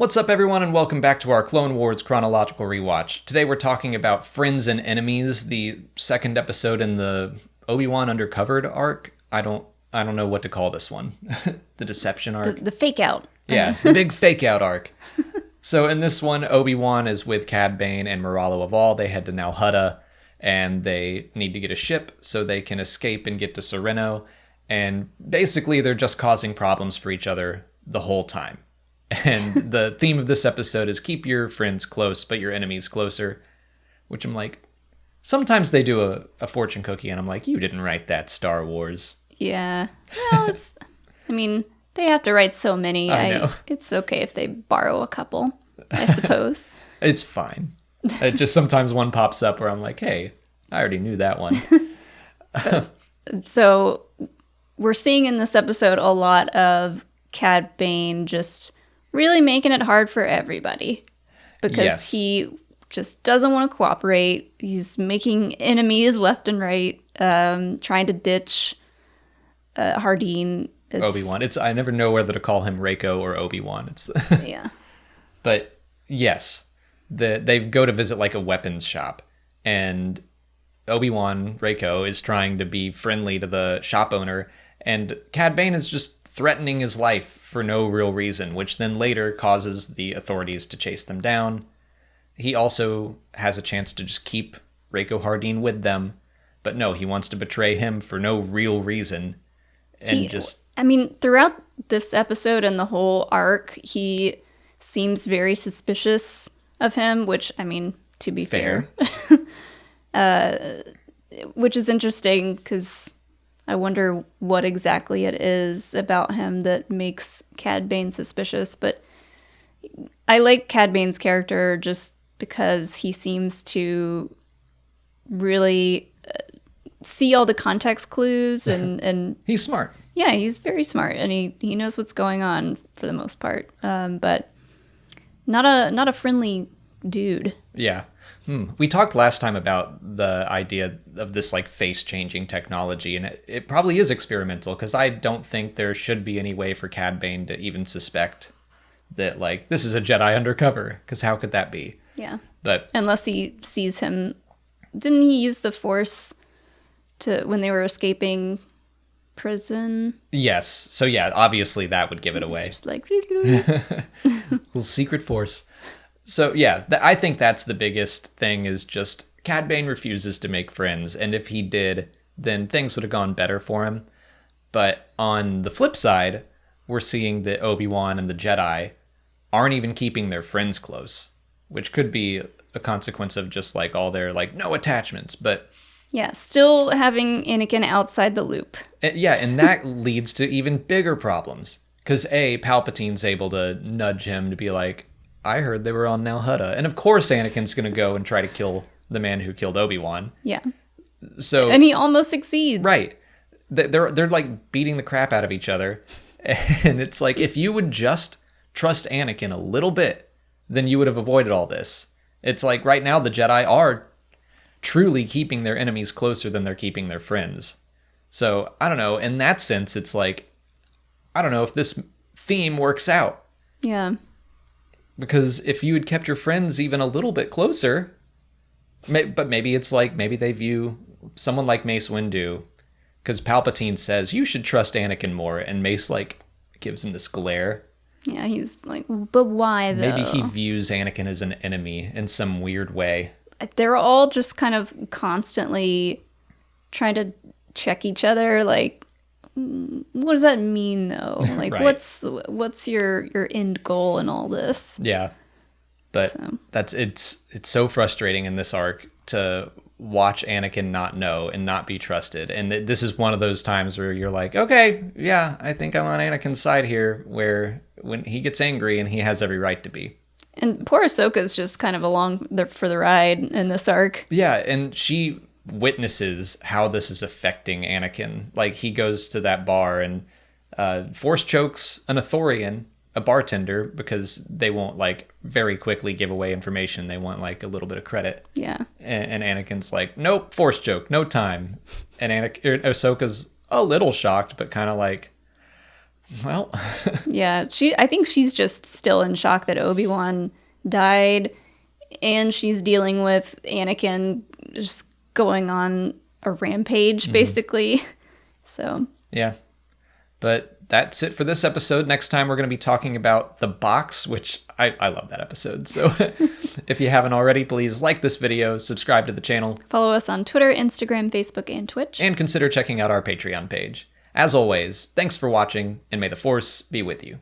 What's up, everyone, and welcome back to our Clone Wars Chronological Rewatch. Today we're talking about Friends and Enemies, the second episode in the Obi-Wan undercover arc. I don't know what to call this one. The deception arc? The fake out. Yeah, the big fake out arc. So in this one, Obi-Wan is with Cad Bane and Moralo Eval. They head to Nalhutta, and they need to get a ship so they can escape and get to Sereno. And basically, they're just causing problems for each other the whole time. And the theme of this episode is keep your friends close, but your enemies closer. Which I'm like, sometimes they do a fortune cookie, and I'm like, you didn't write that, Star Wars. Yeah. Well, they have to write so many. I know. It's okay if they borrow a couple, I suppose. It's fine. It just sometimes one pops up where I'm like, hey, I already knew that one. So we're seeing in this episode a lot of Cad Bane just really making it hard for everybody because he just doesn't want to cooperate. He's making enemies left and right, trying to ditch Hardeen. Obi-Wan. I never know whether to call him Reiko or Obi-Wan. Yeah. But yes, they go to visit like a weapons shop, and Obi-Wan, Reiko, is trying to be friendly to the shop owner, and Cad Bane is just threatening his life for no real reason, which then later causes the authorities to chase them down. He also has a chance to just keep Reiko Hardeen with them, but no, he wants to betray him for no real reason. And throughout this episode and the whole arc, he seems very suspicious of him, which, to be fair. Which is interesting because I wonder what exactly it is about him that makes Cad Bane suspicious. But I like Cad Bane's character just because he seems to really see all the context clues and he's smart. Yeah, he's very smart, and he knows what's going on for the most part. But not a friendly dude. Yeah. We talked last time about the idea of this like face-changing technology, and it probably is experimental, because I don't think there should be any way for Cad Bane to even suspect that like this is a Jedi undercover, because how could that be? Yeah. But unless he sees him, didn't he use the Force when they were escaping prison? Yes. So yeah, obviously that would give it away. It's just like little secret Force. So yeah, I think that's the biggest thing, is just Cad Bane refuses to make friends, and if he did, then things would have gone better for him. But on the flip side, we're seeing that Obi-Wan and the Jedi aren't even keeping their friends close, which could be a consequence of just like all their like no attachments, but yeah, still having Anakin outside the loop. Yeah, and that leads to even bigger problems, because Palpatine's able to nudge him to be like, I heard they were on Nalhutta. And of course Anakin's going to go and try to kill the man who killed Obi-Wan. Yeah. And he almost succeeds. Right. They're like beating the crap out of each other. And it's like, if you would just trust Anakin a little bit, then you would have avoided all this. It's like right now the Jedi are truly keeping their enemies closer than they're keeping their friends. So, I don't know. In that sense, it's like, I don't know if this theme works out. Yeah. Because if you had kept your friends even a little bit closer, but maybe it's like, maybe they view someone like Mace Windu, because Palpatine says, you should trust Anakin more, and Mace like gives him this glare. Yeah, he's like, but why though? Maybe he views Anakin as an enemy in some weird way. They're all just kind of constantly trying to check each other, like, what does that mean though? Like, Right. what's your end goal in all this? Yeah, but it's so frustrating in this arc to watch Anakin not know and not be trusted, and this is one of those times where you're like, okay, yeah, I think I'm on Anakin's side here, where when he gets angry, and he has every right to be. And poor Ahsoka's just kind of along for the ride in this arc. Yeah, and she witnesses how this is affecting Anakin. Like, he goes to that bar and force chokes an Ithorian, a bartender, because they won't like very quickly give away information. They want like a little bit of credit. Yeah. And Anakin's like, nope, force choke, no time. And Ahsoka's a little shocked, but kind of like, Well, Yeah, I think she's just still in shock that Obi-Wan died, and she's dealing with Anakin just going on a rampage, basically. So, yeah. But that's it for this episode. Next time, we're going to be talking about The Box, which I love that episode. So if you haven't already, please like this video, subscribe to the channel, follow us on Twitter, Instagram, Facebook, and Twitch. and consider checking out our Patreon page. As always, thanks for watching, and may the Force be with you.